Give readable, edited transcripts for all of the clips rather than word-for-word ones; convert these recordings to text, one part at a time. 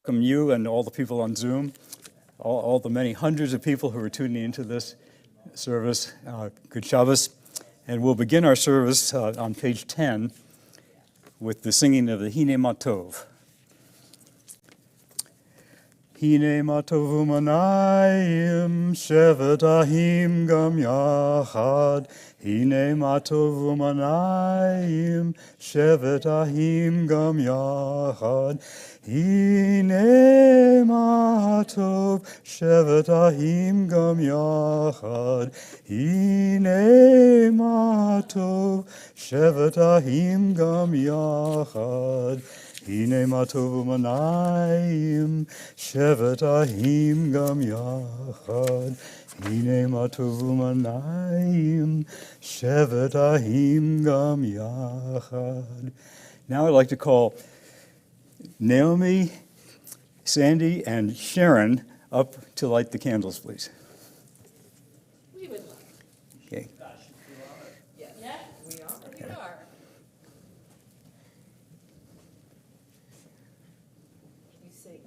welcome you and all the people on Zoom, all the many hundreds of people who are tuning into this service. Good Shabbos. And we'll begin our service on page 10 with the singing of the Hine Matov. Hine matov umanayim, shevet ahim gam yachad. Hine matov umanayim, shevet ahim gam yachad. Hine matov, shevet ahim gam yachad. Hine matov, shevet ahim gam yachad. Hine matov umanayim, shevet ahim gam yachad. Hine matov umanayim, shevet ahim gam yachad. Now I'd like to call Naomi, Sandy, and Sharon up to light the candles, please. We would love it. Okay. Yes, we already are. You sing.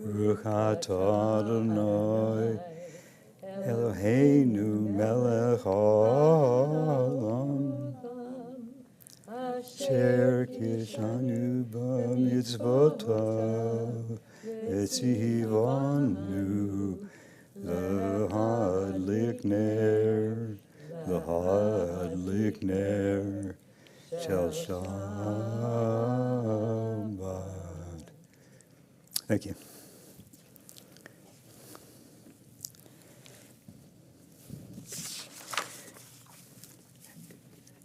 Baruch atah Adonai, Eloheinu melech haolam, asher kishanu b'mitzvotav, etzivanu l'hadlik ner shel Shabbat. Thank you.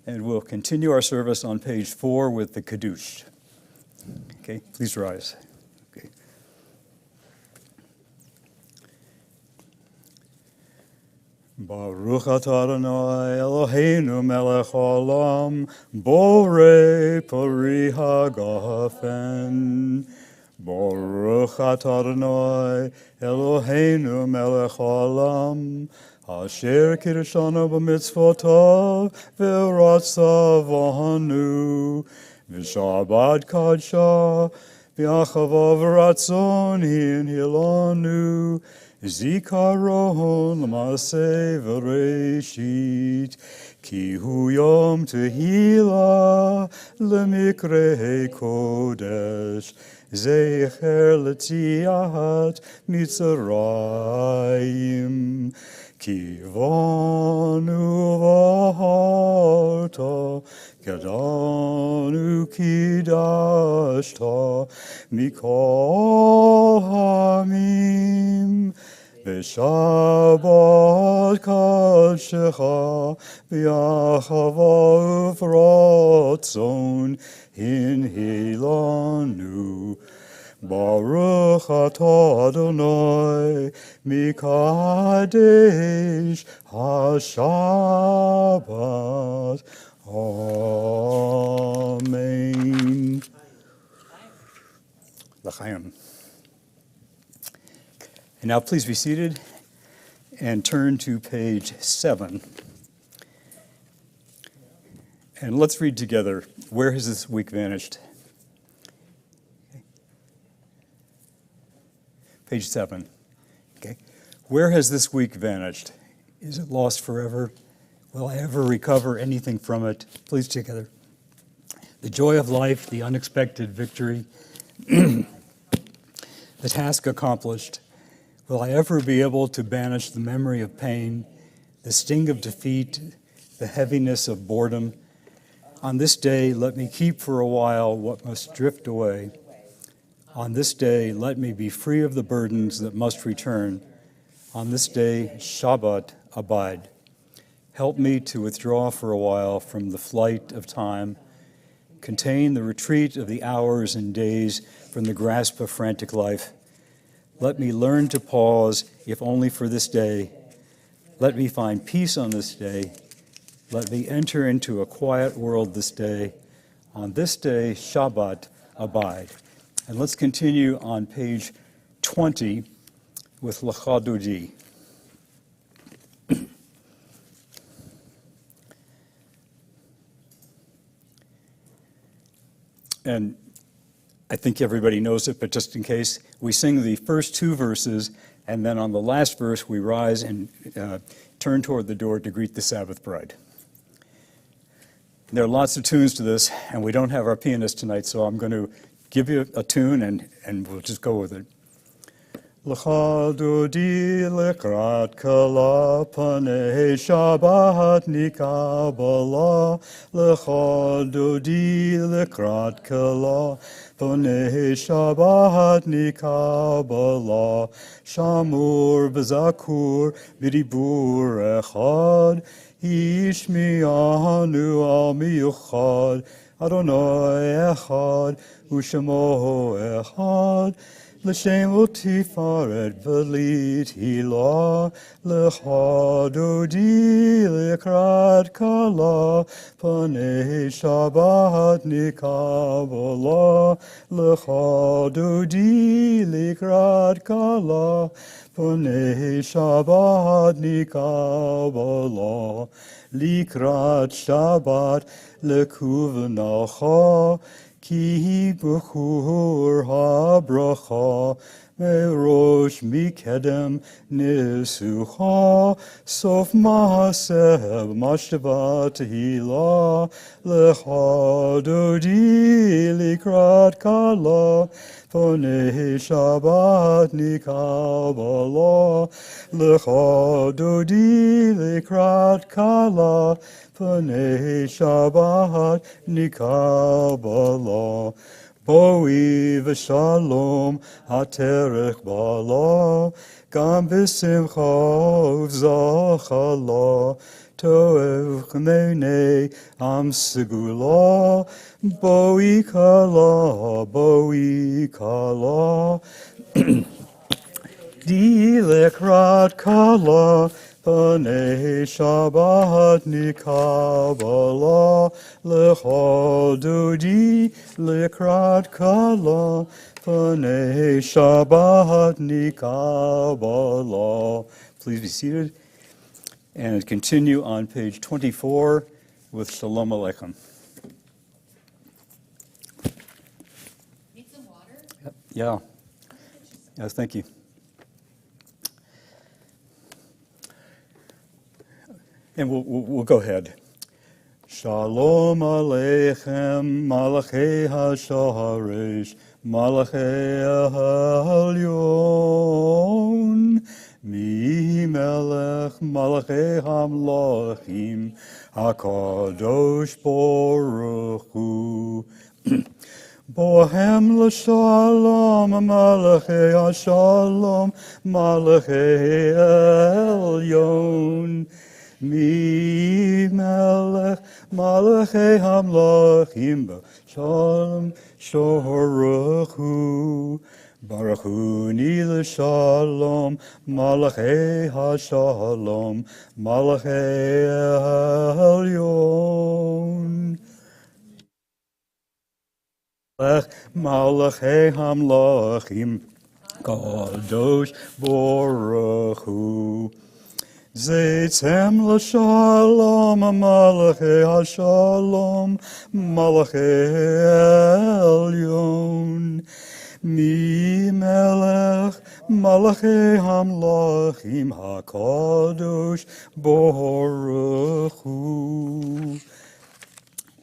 And we'll continue our service on page 4 with the Kiddush. Okay, please rise. Okay. Baruch atah Adonai Eloheinu melech haolam, borei pori hagafen. Baruch atah Adonai Eloheinu melech haolam, asher kirshanu b'mitzvotav v'ratzavanu v'shabbat kadsha v'achavav ratzon hinhilanu zikaron l'maseh v'reshit ki hu yom tehila l'mikrei kodesh zecher l'tziat mitzrayim ki vanu v'harta kedanu kidashta mikol hamim v'shabbat kadshecha v'achava uvratzon hinhilanu. Baruch atah Adonai mikadesh hashabbat. Amen. L'chaim. And now please be seated and turn to page 7. And let's read together, Where Has This Week Vanished? Page 7. Okay. Where has this week vanished? Is it lost forever? Will I ever recover anything from it? Please together. The joy of life, the unexpected victory, the task accomplished. Will I ever be able to banish the memory of pain, the sting of defeat, the heaviness of boredom? On this day, let me keep for a while what must drift away. On this day, let me be free of the burdens that must return. On this day, Shabbat, abide. Help me to withdraw for a while from the flight of time, contain the retreat of the hours and days from the grasp of frantic life. Let me learn to pause, if only for this day. Let me find peace on this day. Let me enter into a quiet world this day. On this day, Shabbat, abide. And let's continue on page 20 with Lecha Dodi. And I think everybody knows it, but just in case, we sing the first two verses, and then on the last verse, we rise and turn toward the door to greet the Sabbath bride. There are lots of tunes to this, and we don't have our pianist tonight, so I'm going to give you a tune, and we'll just go with it. Lecha Dodi lekrat kala panei Shabbat nikabala. Lecha Dodi lekrat kala panei Shabbat nikabala. Shamur v'zakur b'dibur echad. Ishmi'anu al miyuchad. Adonai echad u'shemo echad. L'shem u'tifaret v'lit hilah. Lecha Dodi lekrat kala panei Shabbat nikabala. Lecha Dodi lekrat kala panei Shabbat nikabala. Likrat Shabbat lekuvnacha. Ki b'chur ha-bracha, merosh mikedem nisucha, sof ma'aseh b'mashtavat tehila. Lecha Dodi likrat kala panei Shabbat nikabala. Lecha Dodi likrat kala panei Shabbat nikabala. Boi v'shalom haterech bala, gam b'simcha uv'zachala. Toev ch'meinei am segula, boi kala. Di lekrat kala panei Shabbat nikabala. Lecha Dodi lekrat kala panei Shabbat nikabala. Please be seated and continue on page 24 with Shalom Aleichem. Need some water? Yeah. Yes, thank you. And we'll go ahead. Shalom Aleichem, Malachei HaSharesh, Malachei HaElyon, Mi Melech, Malachei HaMlachim, HaKadosh Baruch Hu. Bohem l'shalom, Malachei HaShalom, Malachei HaElyon. Mi melech malachei hamlachim b'shalom baruch hu. Baruch hu ni l'shalom malachei hashalom malachei elyon. Malachei hamlachim kadosh baruch hu. Zeitzem l'shalom, malachei hashalom, malachei elyon. Mi melech, malachei hamlachim hakadosh baruch hu.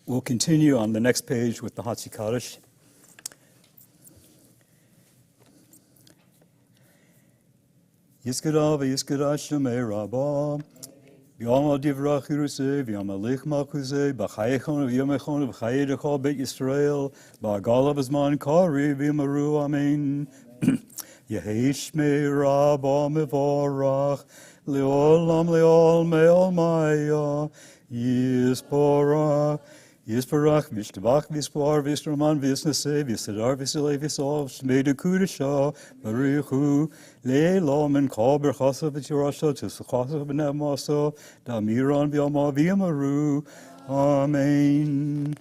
We'll continue on the next page with the Hatzi Kaddish. Yiskada v'yiskada shemei rabba, v'yama divrach Yerusei, v'yama lich malchusei, b'chayechon v'yamechon v'chayedecha beit Yisrael, b'agala b'zman kari v'yamaru amen. Yehi shmei rabba mevorach, le'olam le'ol me'ol maya, yisporach, Yisbarach, Vishtabach, Vispar, Vishraman, Visnase, Visadar, Visile, Visol, Shmeda Kudasha, Barichu, Leilam, Kalber, Chasa, Vichurasha, Tisachasa, Benamaso, Damiran, Biama, Viamaru. Amen.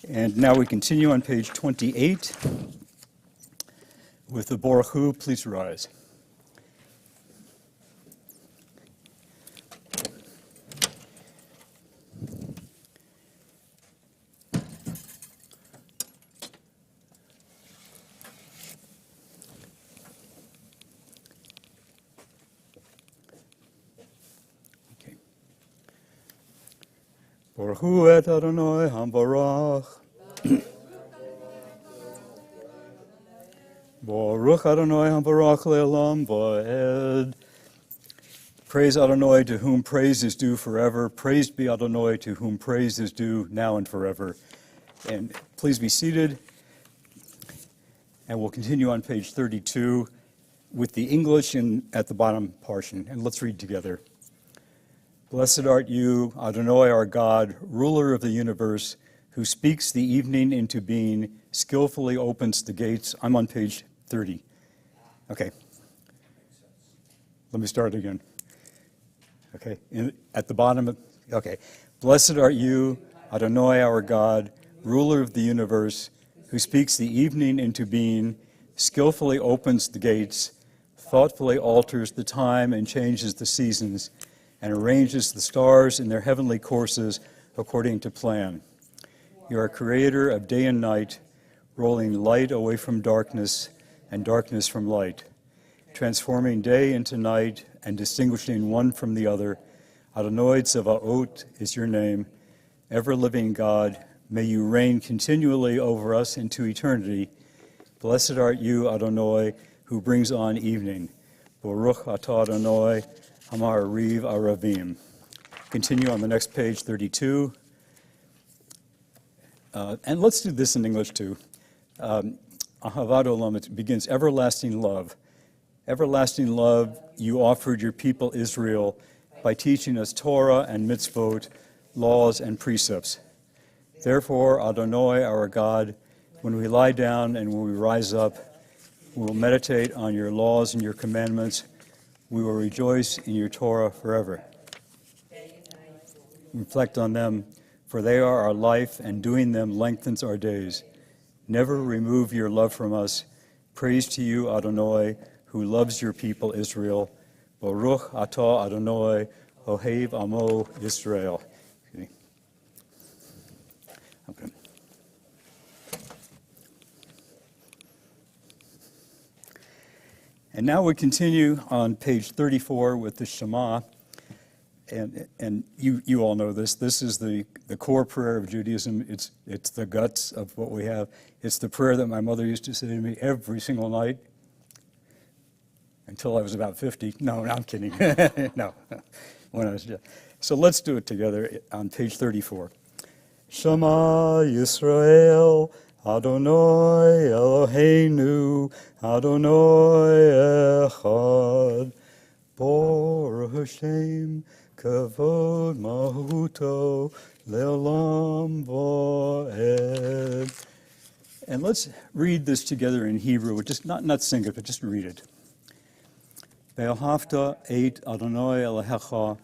And now we continue on page 28 with the Baruch Hu. Please rise. Baruch Hu et Adonai Hambarach. Baruch Adonai Hambarach le'olam va'ed. Praise Adonai, to whom praise is due forever. Praised be Adonai, to whom praise is due now and forever. And please be seated. And we'll continue on page 32 with the English at the bottom portion. And let's read together. Blessed art you, Adonai our God, ruler of the universe, who speaks the evening into being, skillfully opens the gates. I'm on page 30. Okay. Let me start again. Okay. At the bottom, okay. Blessed art you, Adonai our God, ruler of the universe, who speaks the evening into being, skillfully opens the gates, thoughtfully alters the time and changes the seasons, and arranges the stars in their heavenly courses according to plan. You are creator of day and night, rolling light away from darkness and darkness from light, transforming day into night and distinguishing one from the other. Adonai Tzevaot is your name. Ever-living God, may you reign continually over us into eternity. Blessed art you, Adonai, who brings on evening. Baruch atah Adonai, Hamar Riv Aravim. Continue on the next page, 32. And let's do this in English too. Ahavat Olam, it begins, everlasting love. Everlasting love, you offered your people Israel by teaching us Torah and mitzvot, laws and precepts. Therefore, Adonai, our God, when we lie down and when we rise up, we will meditate on your laws and your commandments. We will rejoice in your Torah forever. Reflect on them, for they are our life, and doing them lengthens our days. Never remove your love from us. Praise to you, Adonai, who loves your people Israel. Baruch atah Adonai, ohev amo Israel. Okay. And now we continue on page 34 with the Shema. And you all know this. This is the core prayer of Judaism. It's the guts of what we have. It's the prayer that my mother used to say to me every single night until I was about 50. No, I'm kidding. No, when I was just. So let's do it together on page 34. Shema Yisrael, Adonai Eloheinu, Adonai Echad, Baruch Hashem, Kavod Mahuto, Leolam Va'ed. And let's read this together in Hebrew. Just not sing it, but just read it. Ve'ahavta et Adonai Elohecha,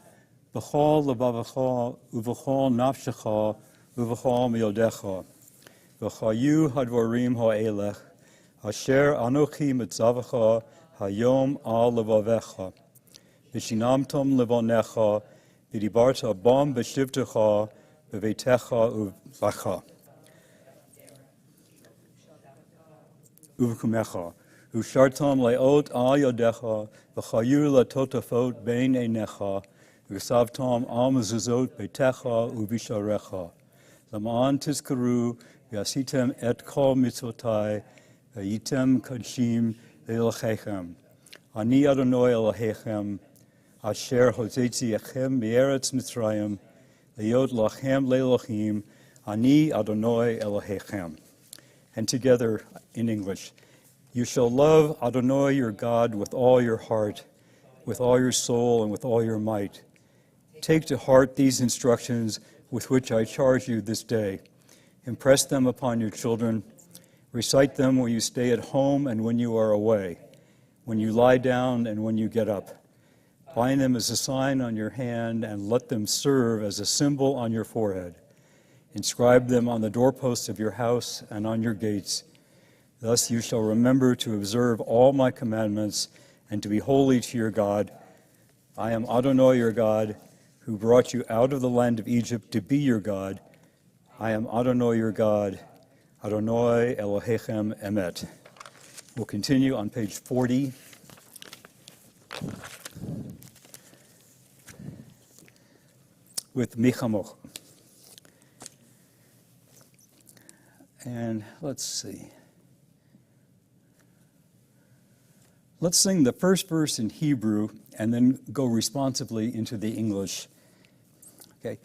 b'chol levavecha, uv'chol nafshecha, uv'chol miyodecha. V'chayu hadvarim ha'elech, asher anochi mitzavacha, hayom al levavecha. V'shinamtom levonecha, v'dibarta bom b'shivtecha, v'veitecha uv'lacha. Uv'kumecha. Ushartam leot al yodecha, v'chayu latotafot bein einecha, v'savtam al mezuzot beitecha uv'isharecha. Lama'an tizkaru, v'asitem et kol mitzvotai, v'yitem kadshim le'elchechem. Ani Adonai Elohechem, asher hotzetzi echem me'eretz Mitzrayim, le'yot lachem le'elohim, Ani Adonai Elohechem. And together in English, you shall love Adonai your God with all your heart, with all your soul, and with all your might. Take to heart these instructions with which I charge you this day. Impress them upon your children. Recite them when you stay at home and when you are away, when you lie down and when you get up. Bind them as a sign on your hand and let them serve as a symbol on your forehead. Inscribe them on the doorposts of your house and on your gates. Thus you shall remember to observe all my commandments and to be holy to your God. I am Adonai your God, who brought you out of the land of Egypt to be your God. I am Adonai your God, Adonai Elohechem Emet. We'll continue on page 40. With Michamoch. And let's see. Let's sing the first verse in Hebrew and then go responsively into the English. Okay.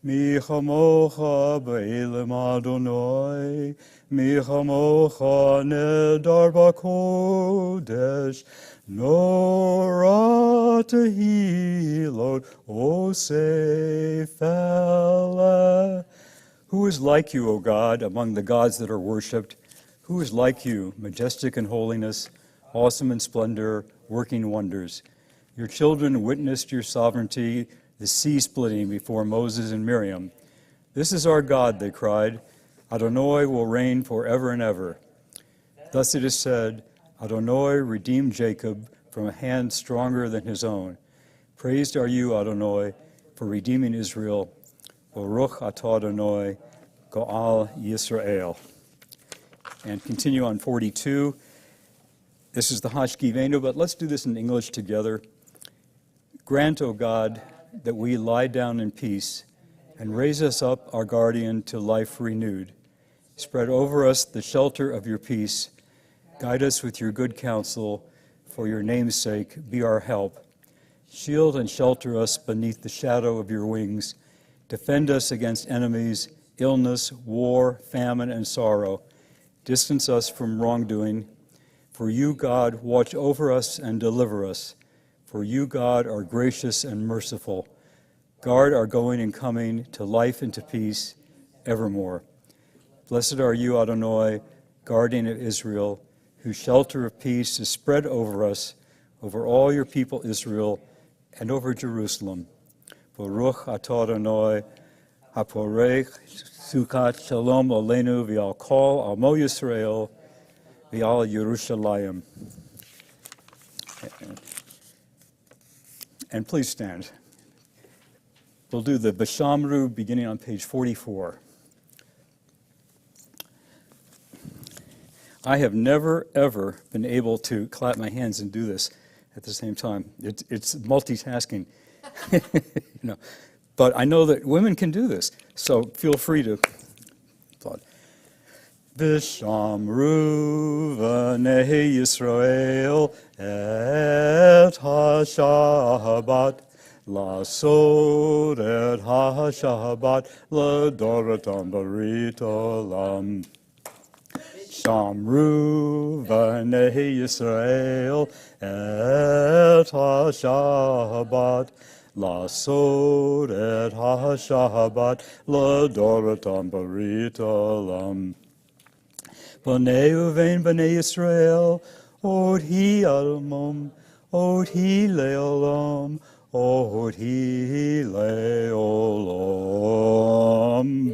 Mi chamocha be'elam Adonai, mi chamocha nedar b'kodesh, nora tehilot osefele. Who is like you, O God, among the gods that are worshipped? Who is like you, majestic in holiness, awesome in splendor, working wonders? Your children witnessed your sovereignty, the sea splitting before Moses and Miriam. This is our God, they cried. Adonai will reign forever and ever. Thus it is said, Adonai redeemed Jacob from a hand stronger than his own. Praised are you, Adonai, for redeeming Israel. Baruch atah Adonai, Go'al Yisrael. And continue on 42. This is the Hashkivenu, but let's do this in English together. Grant, O God, that we lie down in peace, and raise us up, our guardian, to life renewed. Spread over us the shelter of your peace. Guide us with your good counsel. For your name's sake, be our help. Shield and shelter us beneath the shadow of your wings. Defend us against enemies, illness, war, famine, and sorrow. Distance us from wrongdoing. For you, God, watch over us and deliver us. For you, God, are gracious and merciful. Guard our going and coming to life and to peace evermore. Blessed are you, Adonai, guardian of Israel, whose shelter of peace is spread over us, over all your people Israel, and over Jerusalem. Baruch atah Adonai, haporech sukat shalom aleinu v'al kol amo Yisrael v'al Yerushalayim. And please stand. We'll do the Bashamru beginning on page 44. I have never, ever been able to clap my hands and do this at the same time. It's multitasking. But I know that women can do this, so feel free to applaud. Vishamru v'nei Yisrael et ha-Shabbat, lasod et ha-Shabbat, l'doratam barit olam. Shamru v'nei Yisrael et ha-Shabbat, lasod et ha-Shabbat, l'doratam barit olam. B'nei uvein b'nei Yisrael, od hi almom, od hi le'olam, od hi le'olam.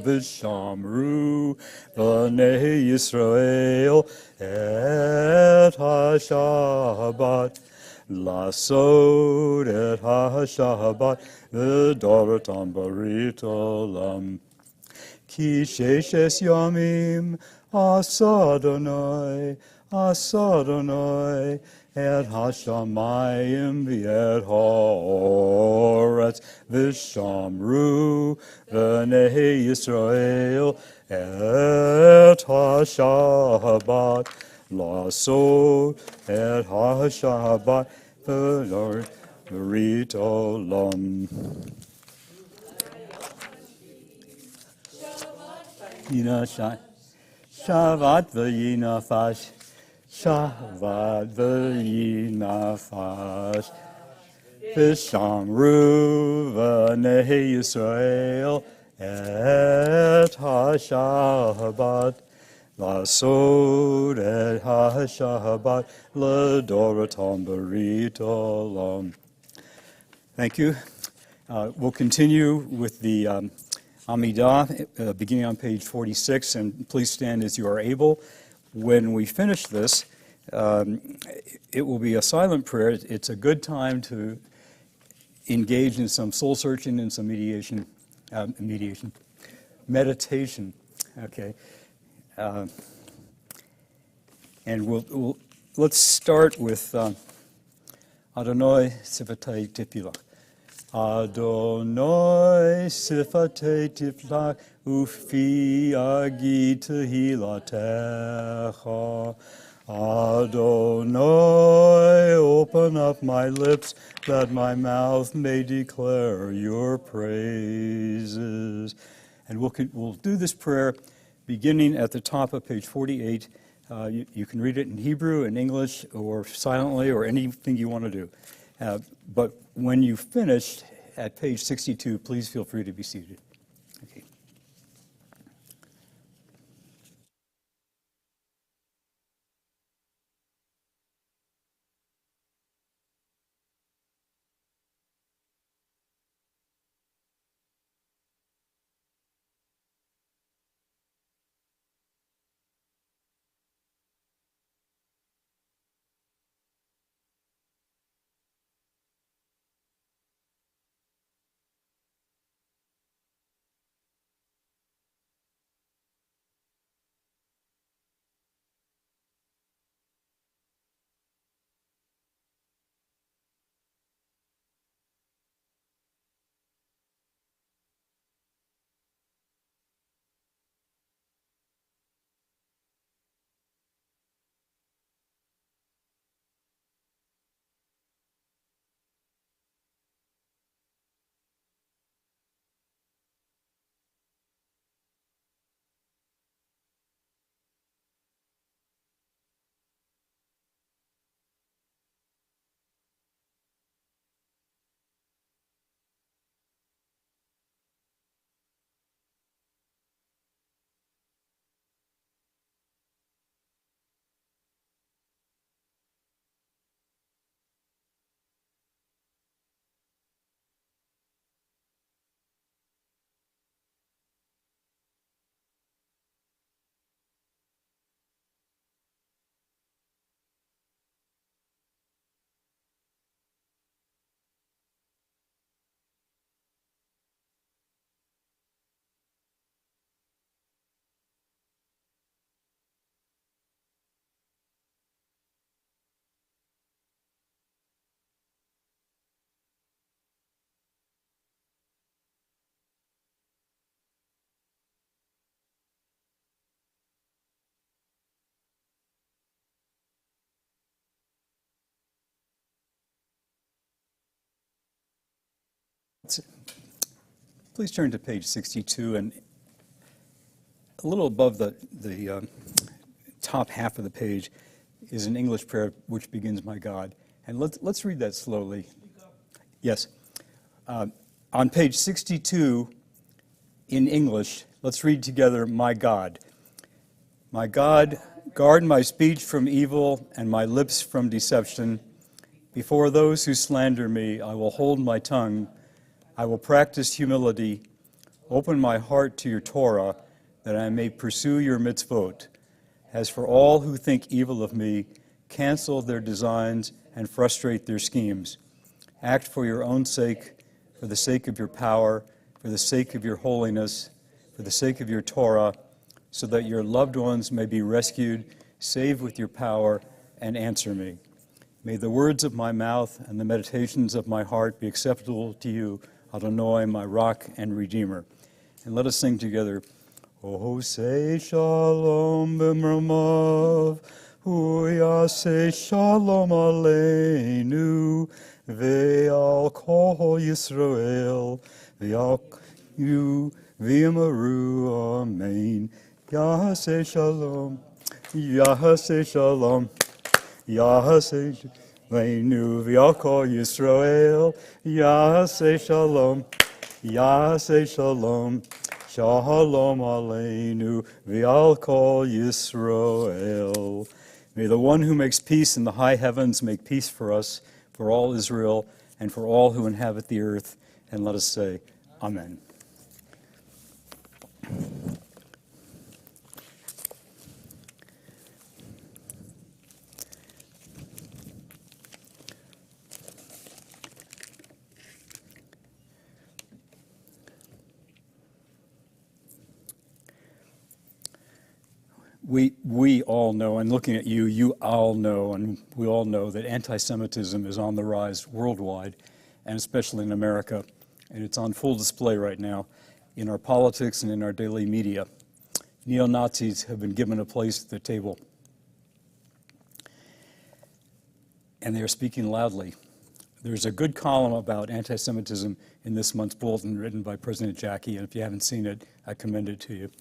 V'shamru b'nei Yisrael et ha-Shabbat, lasod et ha-Shabbat, v'doratam barit olam. Ki sheshes yamim asa Adonai, et hashamayim v'et ha'oretz, v'shamru v'nei Yisrael et ha-Shabbat, lasod et ha-Shabbat, v'doratam barit olam. Shabbat v'yinafash, Shabbat v'yinafash, v'shamru v'nei Yisrael et ha-Shabbat, lasod et ha-Shabbat, l'doratam berit olam. Thank you. We'll continue with the Amidah, beginning on page 46, and please stand as you are able. When we finish this, it will be a silent prayer. It's a good time to engage in some soul searching and some meditation. Okay, and let's start with Adonai Sifatei Tifilach. Adonai Sifatei Tifilach ufi agi tehilatecha. Adonai, open up my lips that my mouth may declare your praises. And we'll do this prayer beginning at the top of page 48. You can read it in Hebrew, in English, or silently, or anything you want to do. But when you finish at page 62, please feel free to be seated. Okay. Please turn to page 62, and a little above the top half of the page is an English prayer which begins, "My God." And let's read that slowly. Yes. On page 62 in English, let's read together, "My God. My God, guard my speech from evil and my lips from deception. Before those who slander me, I will hold my tongue. I will practice humility. Open my heart to your Torah, that I may pursue your mitzvot. As for all who think evil of me, cancel their designs and frustrate their schemes. Act for your own sake, for the sake of your power, for the sake of your holiness, for the sake of your Torah, so that your loved ones may be rescued. Save with your power and answer me. May the words of my mouth and the meditations of my heart be acceptable to you, Adonai, my rock and redeemer." And let us sing together, "O say shalom b'mramav, hu yaseh shalom aleinu, ve'al kol Yisrael, ve'al you v'yamaru amen. Yaseh shalom, Yaseh shalom, Yaseh Leinu v'al kol Yisrael, Yaseh shalom, Yaseh shalom, Shalom Aleinu v'al kol Yisroel. May the one who makes peace in the high heavens make peace for us, for all Israel, and for all who inhabit the earth. And let us say, Amen. We all know, and looking at you, you all know, and we all know that anti-Semitism is on the rise worldwide, and especially in America. And it's on full display right now in our politics and in our daily media. Neo-Nazis have been given a place at the table. And they are speaking loudly. There's a good column about anti-Semitism in this month's bulletin written by President Jackie, and if you haven't seen it, I commend it to you.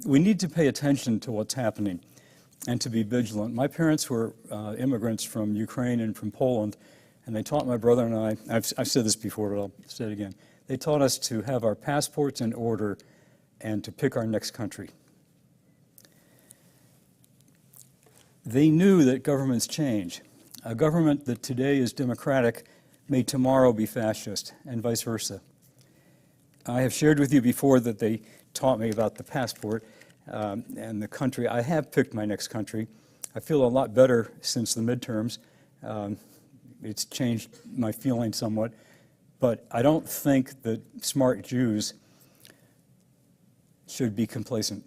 We need to pay attention to what's happening and to be vigilant. My parents were immigrants from Ukraine and from Poland, and they taught my brother and I, I've said this before, but I'll say it again, they taught us to have our passports in order and to pick our next country. They knew that governments change. A government that today is democratic may tomorrow be fascist, and vice versa. I have shared with you before that they taught me about the passport and the country. I have picked my next country. I feel a lot better since the midterms. It's changed my feeling somewhat, but I don't think that smart Jews should be complacent.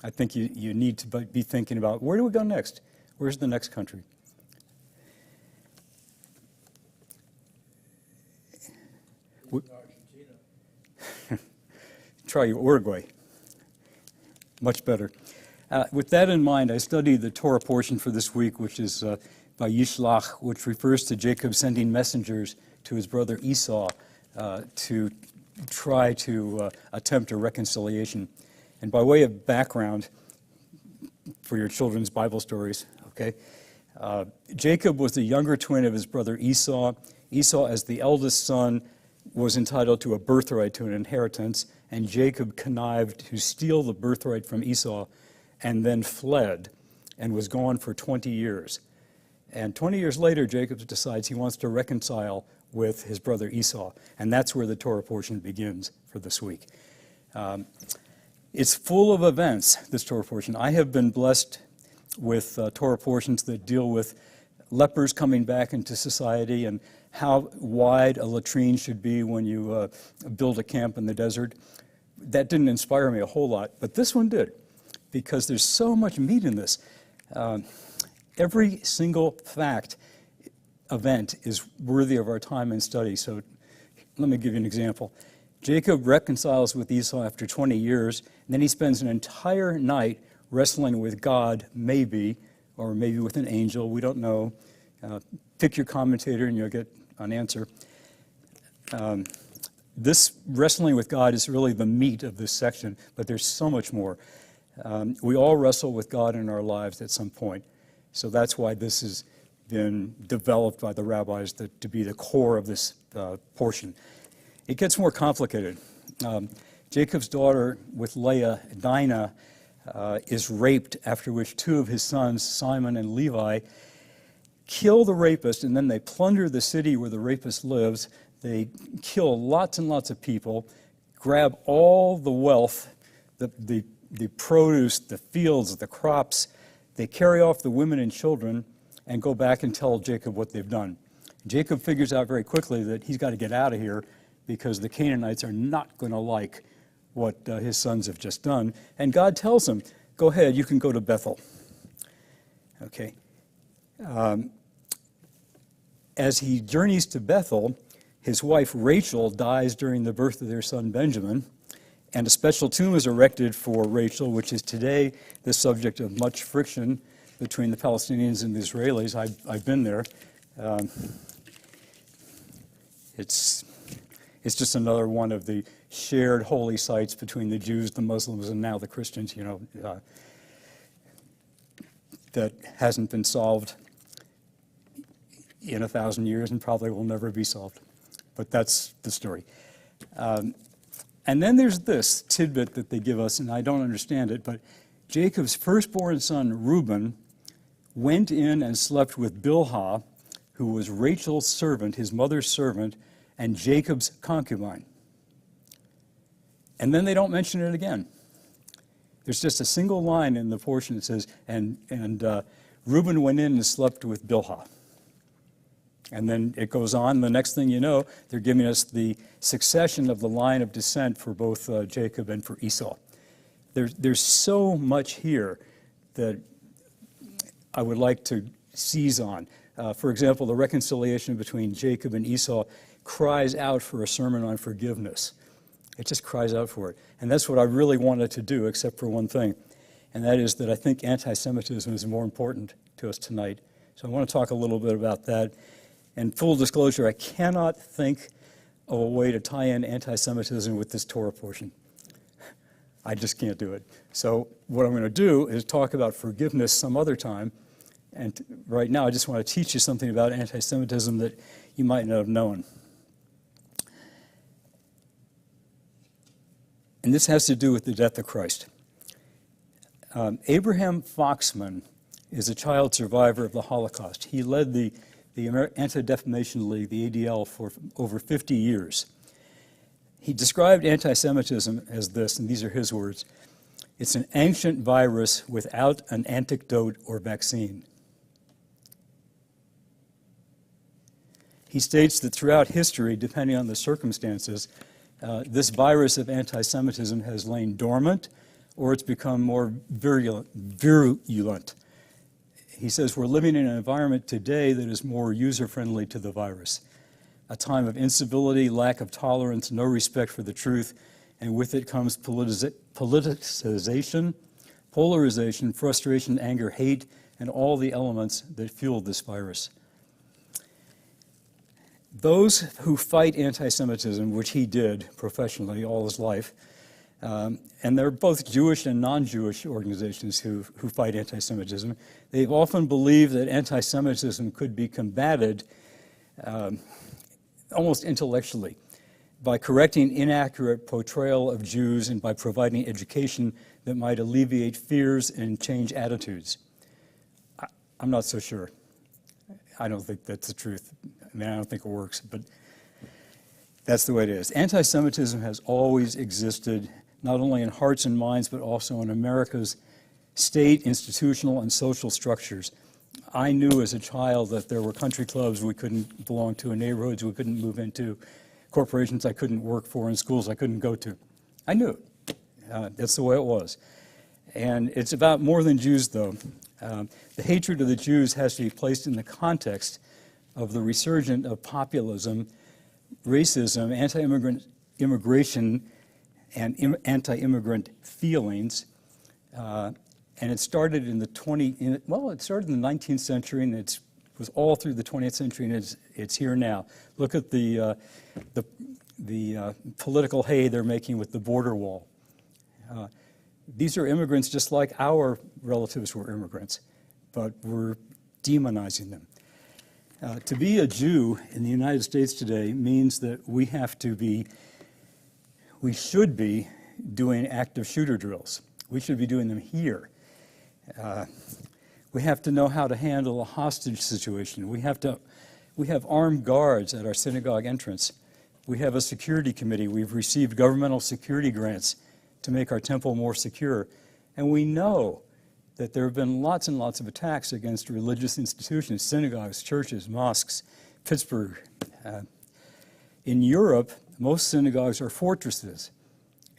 I think you need to be thinking about, where do we go next? Where's the next country? Try Uruguay. Much better. With that in mind, I studied the Torah portion for this week, which is by Yishlach, which refers to Jacob sending messengers to his brother Esau to try to attempt a reconciliation. And by way of background for your children's Bible stories, okay, Jacob was the younger twin of his brother Esau. Esau, as the eldest son, was entitled to a birthright, to an inheritance, and Jacob connived to steal the birthright from Esau and then fled and was gone for 20 years. And 20 years later, Jacob decides he wants to reconcile with his brother Esau, and that's where the Torah portion begins for this week. It's full of events, this Torah portion. I have been blessed with Torah portions that deal with lepers coming back into society and how wide a latrine should be when you build a camp in the desert. That didn't inspire me a whole lot, but this one did, because there's so much meat in this. Every single event is worthy of our time and study. So let me give you an example. Jacob reconciles with Esau after 20 years, and then he spends an entire night wrestling with God, maybe, or maybe with an angel, we don't know. Pick your commentator and you'll get an answer. This wrestling with God is really the meat of this section, but there's so much more. We all wrestle with God in our lives at some point. So that's why this has been developed by the rabbis to be the core of this portion. It gets more complicated. Jacob's daughter with Leah, Dinah, is raped, after which two of his sons, Simon and Levi, kill the rapist, and then they plunder the city where the rapist lives. They kill lots and lots of people, grab all the wealth, the produce, the fields, the crops. They carry off the women and children and go back and tell Jacob what they've done. Jacob figures out very quickly that he's got to get out of here because the Canaanites are not going to like what his sons have just done. And God tells him, go ahead, you can go to Bethel. Okay. As he journeys to Bethel, his wife Rachel dies during the birth of their son Benjamin, and a special tomb is erected for Rachel, which is today the subject of much friction between the Palestinians and the Israelis. I've been there. It's just another one of the shared holy sites between the Jews, the Muslims, and now the Christians, that hasn't been solved in 1,000 years and probably will never be solved. But that's the story. And then there's this tidbit that they give us, and I don't understand it, but Jacob's firstborn son, Reuben, went in and slept with Bilhah, who was Rachel's servant, his mother's servant, and Jacob's concubine. And then they don't mention it again. There's just a single line in the portion that says, and Reuben went in and slept with Bilhah. And then it goes on. The next thing you know, they're giving us the succession of the line of descent for both Jacob and for Esau. There's so much here that I would like to seize on. For example, the reconciliation between Jacob and Esau cries out for a sermon on forgiveness. It just cries out for it. And that's what I really wanted to do, except for one thing, and that is that I think anti-Semitism is more important to us tonight. So I want to talk a little bit about that. And full disclosure, I cannot think of a way to tie in anti-Semitism with this Torah portion. I just can't do it. So what I'm going to do is talk about forgiveness some other time. And right now, I just want to teach you something about anti-Semitism that you might not have known. And this has to do with the death of Christ. Abraham Foxman is a child survivor of the Holocaust. He led the Anti-Defamation League, the ADL, for over 50 years. He described anti-Semitism as this, and these are his words: "It's an ancient virus without an antidote or vaccine." He states that throughout history, depending on the circumstances, this virus of anti-Semitism has lain dormant, or it's become more virulent. He says we're living in an environment today that is more user-friendly to the virus. A time of incivility, lack of tolerance, no respect for the truth, and with it comes politicization, polarization, frustration, anger, hate, and all the elements that fuel this virus. Those who fight anti-Semitism, which he did professionally all his life, and they're both Jewish and non-Jewish organizations who fight anti-Semitism, they've often believed that anti-Semitism could be combated almost intellectually by correcting inaccurate portrayal of Jews and by providing education that might alleviate fears and change attitudes. I'm not so sure. I don't think that's the truth. I mean, I don't think it works, but that's the way it is. Anti-Semitism has always existed, not only in hearts and minds, but also in America's state, institutional, and social structures. I knew as a child that there were country clubs we couldn't belong to, and neighborhoods we couldn't move into, corporations I couldn't work for, and schools I couldn't go to. I knew it. That's the way it was. And it's about more than Jews, though. The hatred of the Jews has to be placed in the context of the resurgence of populism, racism, anti-immigrant immigration, and anti-immigrant feelings. And it started in the 19th century, and it was all through the 20th century, and it's here now. Look at the political hay they're making with the border wall. These are immigrants just like our relatives were immigrants, but we're demonizing them. To be a Jew in the United States today means that we should be doing active shooter drills. We should be doing them here. We have to know how to handle a hostage situation. We have armed guards at our synagogue entrance. We have a security committee. We've received governmental security grants to make our temple more secure. And we know that there have been lots and lots of attacks against religious institutions, synagogues, churches, mosques, Pittsburgh. In Europe, most synagogues are fortresses,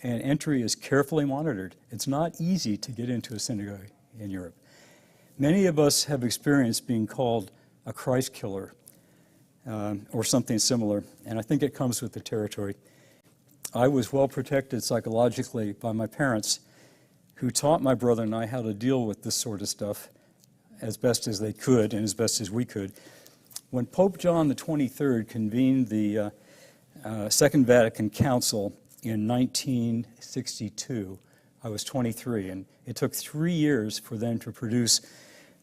and entry is carefully monitored. It's not easy to get into a synagogue in Europe. Many of us have experienced being called a Christ killer or something similar, and I think it comes with the territory. I was well protected psychologically by my parents, who taught my brother and I how to deal with this sort of stuff as best as they could and as best as we could. When Pope John the 23rd convened the Second Vatican Council in 1962, I was 23, and it took 3 years for them to produce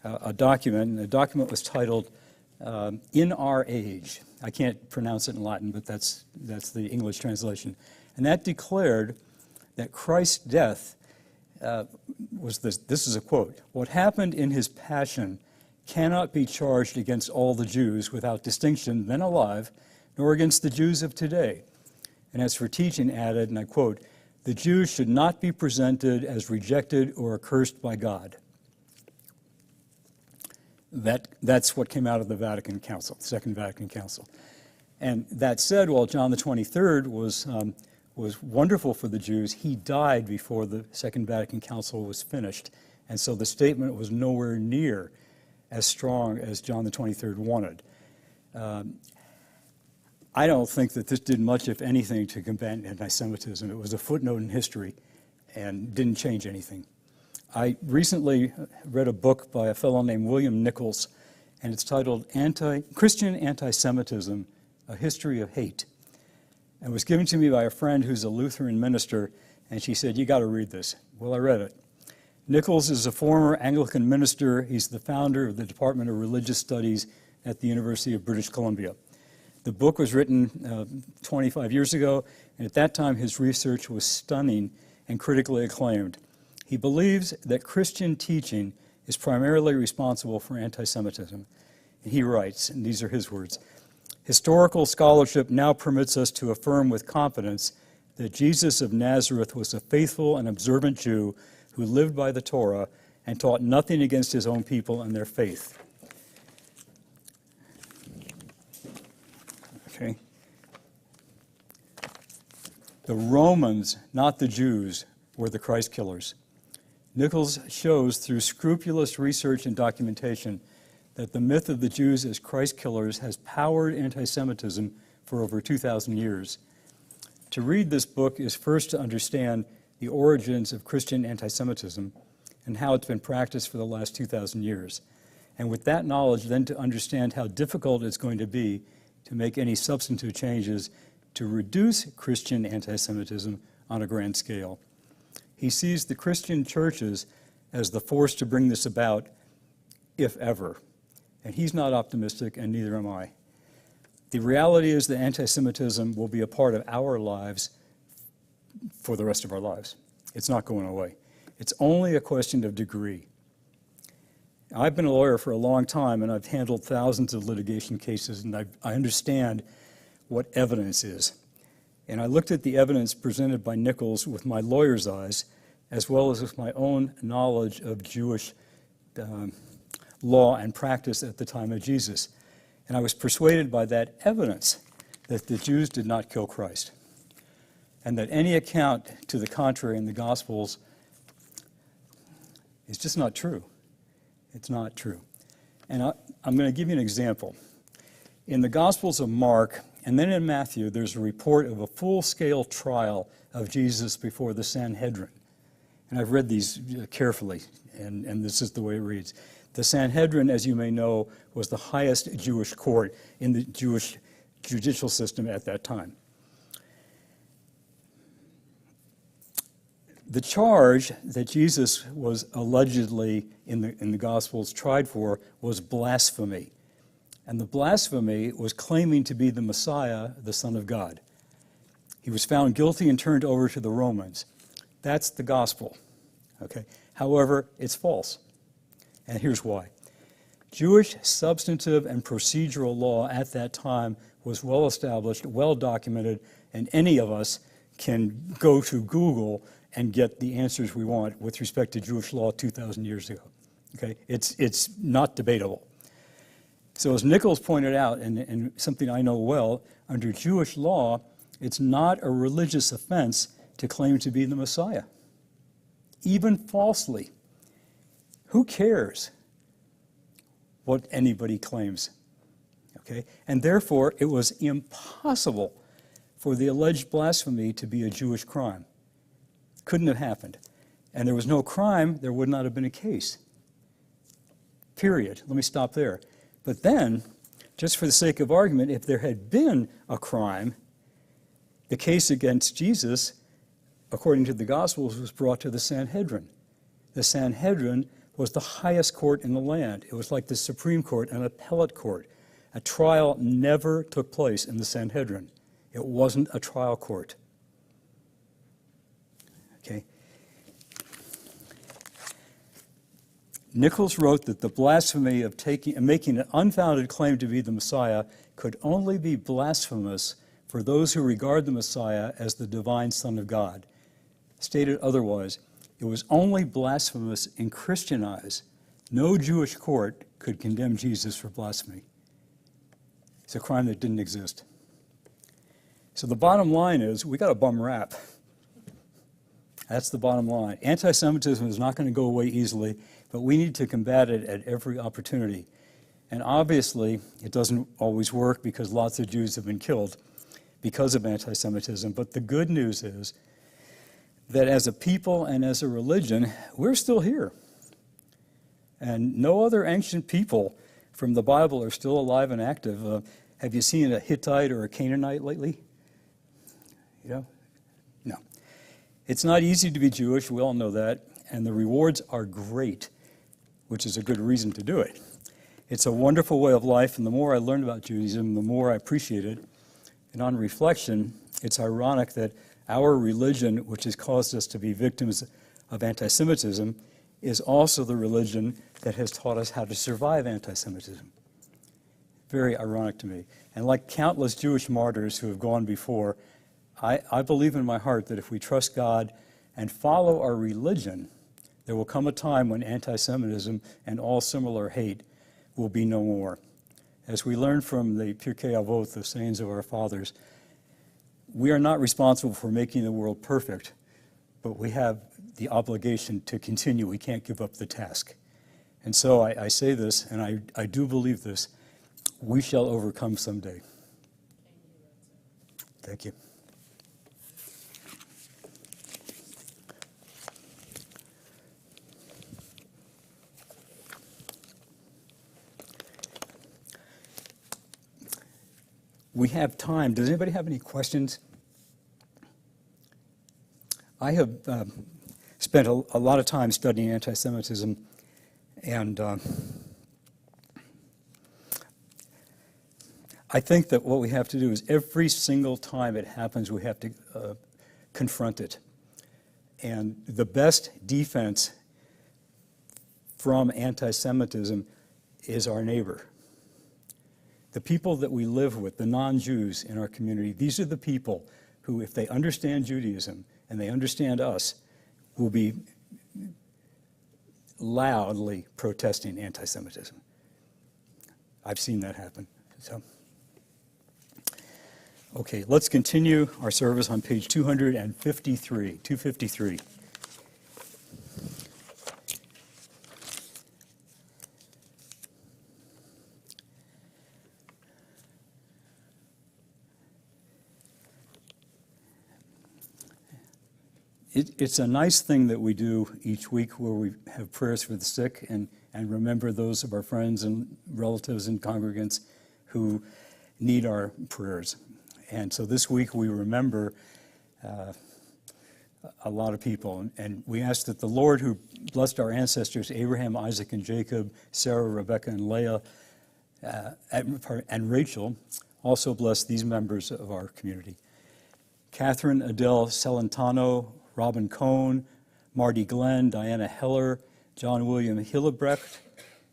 a document, and the document was titled In Our Age. I can't pronounce it in Latin, but that's the English translation. And that declared that Christ's death was this is a quote, "What happened in his passion cannot be charged against all the Jews without distinction then alive, nor against the Jews of today." And as for teaching, added, and I quote, "The Jews should not be presented as rejected or accursed by God." That's what came out of the Vatican Council, the Second Vatican Council. And that said, while John the 23rd was wonderful for the Jews, he died before the Second Vatican Council was finished. And so the statement was nowhere near as strong as John the 23rd wanted. I don't think that this did much, if anything, to combat anti-Semitism. It was a footnote in history and didn't change anything. I recently read a book by a fellow named William Nichols, and it's titled Christian Anti-Semitism, A History of Hate. And it was given to me by a friend who's a Lutheran minister, and she said, "You got to read this." Well, I read it. Nichols is a former Anglican minister. He's the founder of the Department of Religious Studies at the University of British Columbia. The book was written 25 years ago, and at that time his research was stunning and critically acclaimed. He believes that Christian teaching is primarily responsible for anti-Semitism. And he writes, and these are his words, "Historical scholarship now permits us to affirm with confidence that Jesus of Nazareth was a faithful and observant Jew who lived by the Torah and taught nothing against his own people and their faith." Okay. The Romans, not the Jews, were the Christ killers. Nichols shows through scrupulous research and documentation that the myth of the Jews as Christ killers has powered anti-Semitism for over 2,000 years. To read this book is first to understand the origins of Christian anti-Semitism and how it's been practiced for the last 2,000 years. And with that knowledge, then to understand how difficult it's going to be to make any substantive changes to reduce Christian anti-Semitism on a grand scale. He sees the Christian churches as the force to bring this about, if ever. And he's not optimistic, and neither am I. The reality is that anti-Semitism will be a part of our lives for the rest of our lives. It's not going away. It's only a question of degree. I've been a lawyer for a long time, and I've handled thousands of litigation cases, and I understand what evidence is. And I looked at the evidence presented by Nichols with my lawyer's eyes, as well as with my own knowledge of Jewish law and practice at the time of Jesus. And I was persuaded by that evidence that the Jews did not kill Christ, and that any account to the contrary in the Gospels is just not true. It's not true. And I'm going to give you an example. In the Gospels of Mark, and then in Matthew, there's a report of a full-scale trial of Jesus before the Sanhedrin. And I've read these carefully, and this is the way it reads. The Sanhedrin, as you may know, was the highest Jewish court in the Jewish judicial system at that time. The charge that Jesus was allegedly, in the Gospels, tried for was blasphemy. And the blasphemy was claiming to be the Messiah, the Son of God. He was found guilty and turned over to the Romans. That's the gospel. Okay? However, it's false. And here's why. Jewish substantive and procedural law at that time was well established, well documented, and any of us can go to Google and get the answers we want with respect to Jewish law 2,000 years ago. Okay? It's not debatable. So as Nichols pointed out, and something I know well, under Jewish law, it's not a religious offense to claim to be the Messiah, even falsely. Who cares what anybody claims? Okay? And therefore, it was impossible for the alleged blasphemy to be a Jewish crime. Couldn't have happened. And there was no crime, there would not have been a case. Period. Let me stop there. But then, just for the sake of argument, if there had been a crime, the case against Jesus, according to the Gospels, was brought to the Sanhedrin. The Sanhedrin was the highest court in the land. It was like the Supreme Court, an appellate court. A trial never took place in the Sanhedrin. It wasn't a trial court. Okay. Nichols wrote that the blasphemy of making an unfounded claim to be the Messiah could only be blasphemous for those who regard the Messiah as the divine Son of God. Stated otherwise, it was only blasphemous in Christian eyes. No Jewish court could condemn Jesus for blasphemy. It's a crime that didn't exist. So the bottom line is, we got a bum rap. That's the bottom line. Anti-Semitism is not going to go away easily, but we need to combat it at every opportunity. And obviously, it doesn't always work because lots of Jews have been killed because of anti-Semitism. But the good news is that as a people and as a religion, we're still here. And no other ancient people from the Bible are still alive and active. Have you seen a Hittite or a Canaanite lately? You know? No. It's not easy to be Jewish, we all know that, and the rewards are great, which is a good reason to do it. It's a wonderful way of life, and the more I learn about Judaism, the more I appreciate it. And on reflection, it's ironic that our religion, which has caused us to be victims of anti-Semitism, is also the religion that has taught us how to survive anti-Semitism. Very ironic to me. And like countless Jewish martyrs who have gone before, I believe in my heart that if we trust God and follow our religion, there will come a time when anti-Semitism and all similar hate will be no more. As we learn from the Pirkei Avot, the sayings of our fathers, we are not responsible for making the world perfect, but we have the obligation to continue. We can't give up the task. And so I say this, and I do believe this, we shall overcome someday. Thank you. We have time. Does anybody have any questions? I have spent a lot of time studying anti-Semitism, and I think that what we have to do is every single time it happens, we have to confront it. And the best defense from anti-Semitism is our neighbor. The people that we live with, the non-Jews in our community, these are the people who, if they understand Judaism and they understand us, will be loudly protesting anti-Semitism. I've seen that happen. So, okay, let's continue our service on page 253. It's a nice thing that we do each week where we have prayers for the sick and remember those of our friends and relatives and congregants who need our prayers. And so this week we remember a lot of people. And we ask that the Lord who blessed our ancestors, Abraham, Isaac, and Jacob, Sarah, Rebecca, and Leah, and Rachel, also bless these members of our community. Catherine Adele Celentano, Robin Cohn, Marty Glenn, Diana Heller, John William Hillebrecht,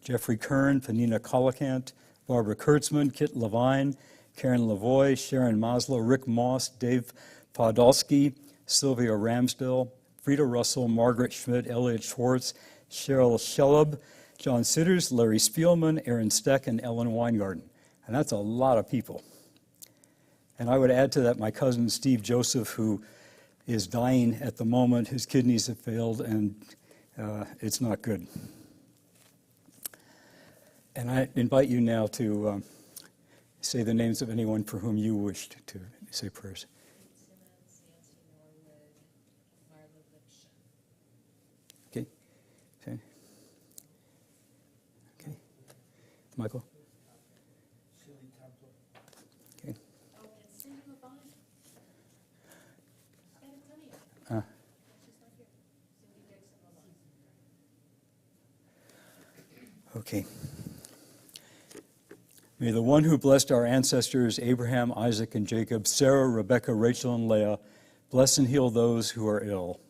Jeffrey Kern, Panina Collicant, Barbara Kurtzman, Kit Levine, Karen Lavoie, Sharon Maslow, Rick Moss, Dave Podolsky, Sylvia Ramsdell, Frida Russell, Margaret Schmidt, Elliot Schwartz, Cheryl Schellub, John Sitters, Larry Spielman, Aaron Steck, and Ellen Weingarten. And that's a lot of people. And I would add to that my cousin Steve Joseph, who is dying at the moment. His kidneys have failed, and it's not good. And I invite you now to say the names of anyone for whom you wished to say prayers. Okay. Okay. Okay. Michael? Okay. Oh, and Cindy Levine. San Antonio. Uh, She's not here. Cindy Dixon Levine. Okay. May the one who blessed our ancestors, Abraham, Isaac, and Jacob, Sarah, Rebecca, Rachel, and Leah, bless and heal those who are ill.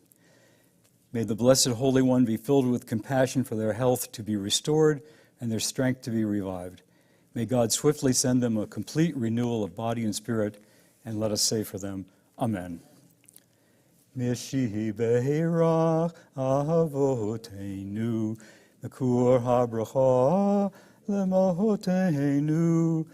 May the Blessed Holy One be filled with compassion for their health to be restored and their strength to be revived. May God swiftly send them a complete renewal of body and spirit, and let us say for them, Amen. Mishihi beirach avotenu, mekur habracha lemahotenu.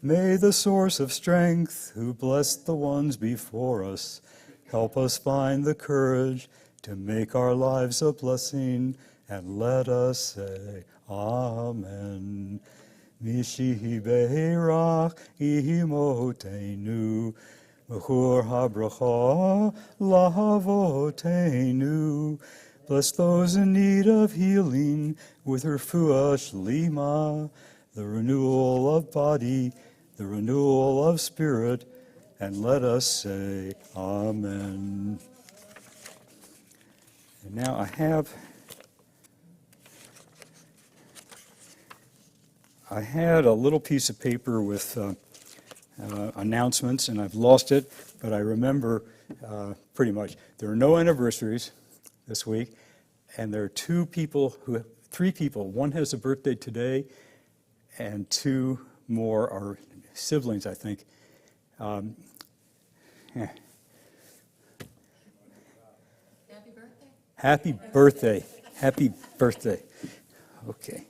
May the source of strength, who blessed the ones before us, help us find the courage to make our lives a blessing, and let us say, Amen. Mishihi beirach imotenu, mechur habracha lahavotenu. Bless those in need of healing with refuah shlima, the renewal of body, the renewal of spirit, and let us say, Amen. And now I had a little piece of paper with announcements, and I've lost it, but I remember pretty much. There are no anniversaries this week, and there are three people. One has a birthday today, and two more are siblings, I think. Yeah. Happy birthday. Happy birthday. Happy birthday. Okay.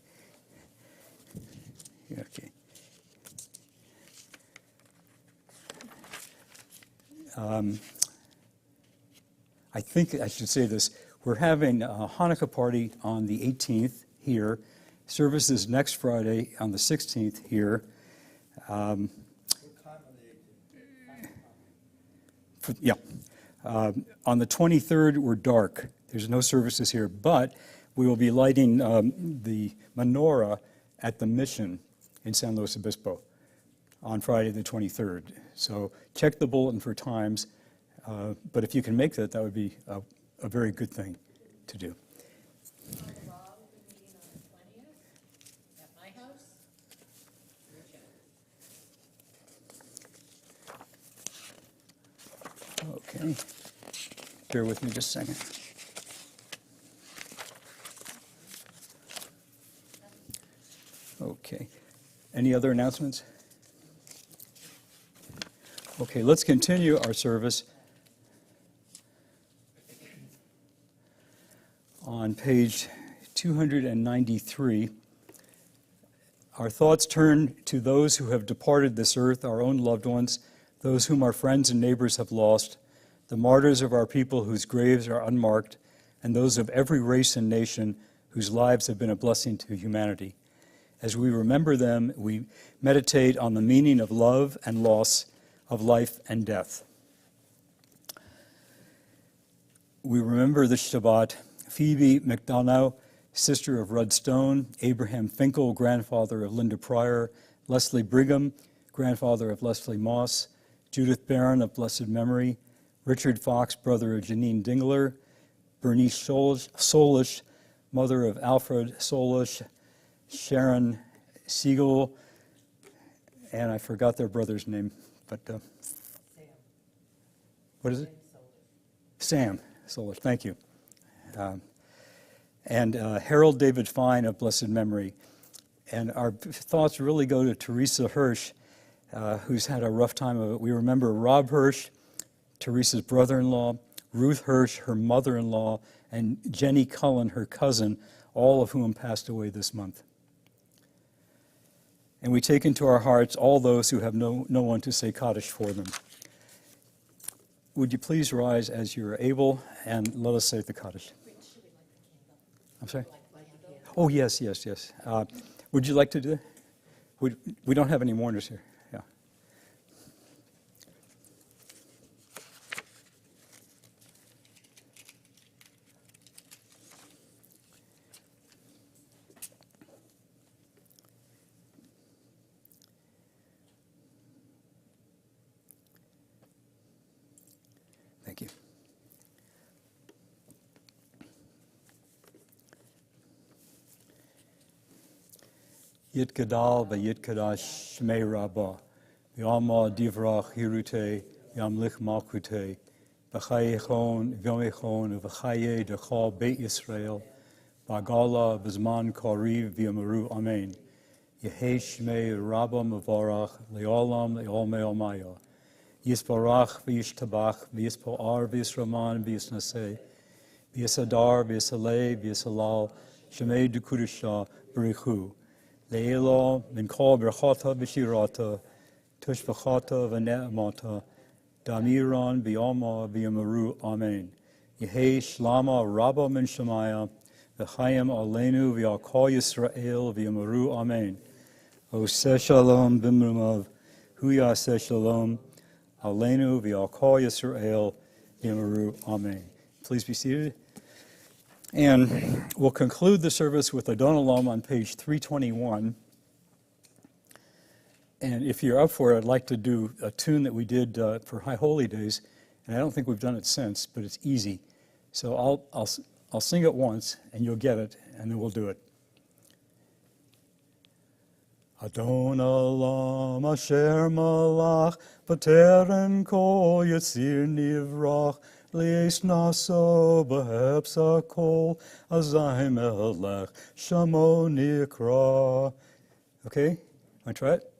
Okay. I think I should say this. We're having a Hanukkah party on the 18th here. Service is next Friday on the 16th here. On the 23rd, we're dark. There's no services here, but we will be lighting the menorah at the Mission in San Luis Obispo on Friday the 23rd. So check the bulletin for times, but if you can make that, that would be a very good thing to do. Rob will be meeting on the 20th at my house. Reach out. Okay. Bear with me just a second. Okay. Any other announcements? Okay, let's continue our service on page 293. Our thoughts turn to those who have departed this earth, our own loved ones, those whom our friends and neighbors have lost, the martyrs of our people whose graves are unmarked, and those of every race and nation whose lives have been a blessing to humanity. As we remember them, we meditate on the meaning of love and loss, of life and death. We remember this Shabbat Phoebe McDonough, sister of Rudd Stone, Abraham Finkel, grandfather of Linda Pryor, Leslie Brigham, grandfather of Leslie Moss, Judith Barron of blessed memory, Richard Fox, brother of Janine Dingler, Bernice Solish, mother of Alfred Solish, Sharon Siegel, and I forgot their brother's name, but Sam. What is it? Sam Sam Solish, thank you. And Harold David Fine of blessed memory. And our thoughts really go to Teresa Hirsch, who's had a rough time of it. We remember Rob Hirsch, Teresa's brother-in-law, Ruth Hirsch, her mother-in-law, and Jenny Cullen, her cousin, all of whom passed away this month. And we take into our hearts all those who have no one to say Kaddish for them. Would you please rise as you're able and let us say the Kaddish? I'm sorry? Oh, yes. Would you like to do that? We don't have any mourners here. Yeah. Thank you. Yitgadal v'yitkadash shmei rabbah, v'yama divrach hirute, yamlich malkute, v'chayechon, v'yomechon, v'chaye dechal Beit Yisrael, v'agala v'zman kariv v'yamaru, amen. Yehi shmei rabam v'varach, le'olam le'olmei omaya. Yisbarach v'yishtabach, v'yispo'ar v'yisraman v'yisnaseh, v'yisadar v'yisaleh v'yisalal, shemei dukudisha b'richu. Le'elo min kol berchata v'shirata, tushvachata v'ne'amata, damiran v'yama v'yamaru, amen. Yehi shlama rabba min shemaya, v'chayim aleinu v'yakol Yisrael v'yamaru, amen. Oseh shalom b'mrumav, hu yaseh shalom, aleinu v'yakol Yisrael v'yamaru, amen. Please be seated. And we'll conclude the service with Adon Olam on page 321. And if you're up for it, I'd like to do a tune that we did for High Holy Days, and I don't think we've done it since, but it's easy. So I'll sing it once, and you'll get it, and then we'll do it. Adon Olam asher malach, b'teren kol yitzir nivrach, Leis naso behepsa kol azay melech shamo nikra. Okay, want to try it?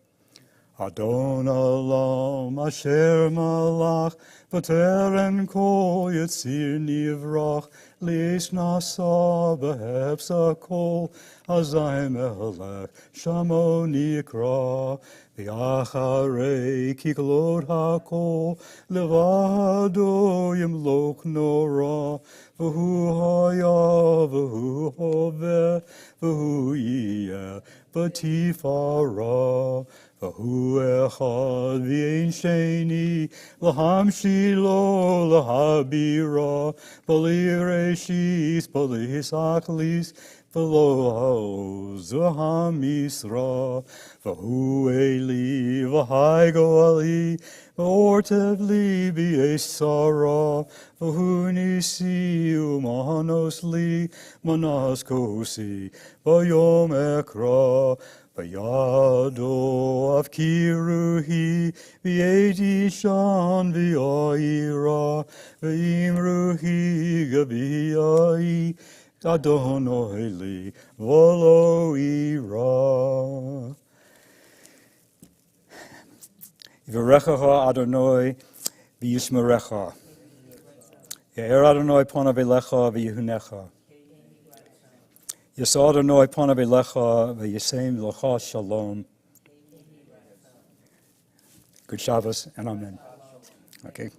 Adon Olam asher malach, b'teren kol yitzir nivrach, Leis naso behepsa kol azay melech shamo nikra. V'acharei kiklot hakol levado yimlok nora, v'hu haya v'hu hoveh v'hu yiyeh b'tifara, v'hu echad v'ein sheni l'hamshilo l'habira, b'li reshis b'li saklis v'lo ha'misra, v'hu eli v'hai goali, v'ortev li b'yesara, v'hu nisi u'manos li manas kosi, v'yom ekra, v'yado avkiruhi, v'yedi shan v'ya'ira, v'imruhi gaviyai, Adonai li v'lo ira. V'rechacha Adonai v'yishmerecha. Ye'er Adonai panav elecha v'yehunecha. Yisa Adonai panav elecha v'yisem l'cha shalom. Good Shabbos and amen. Okay.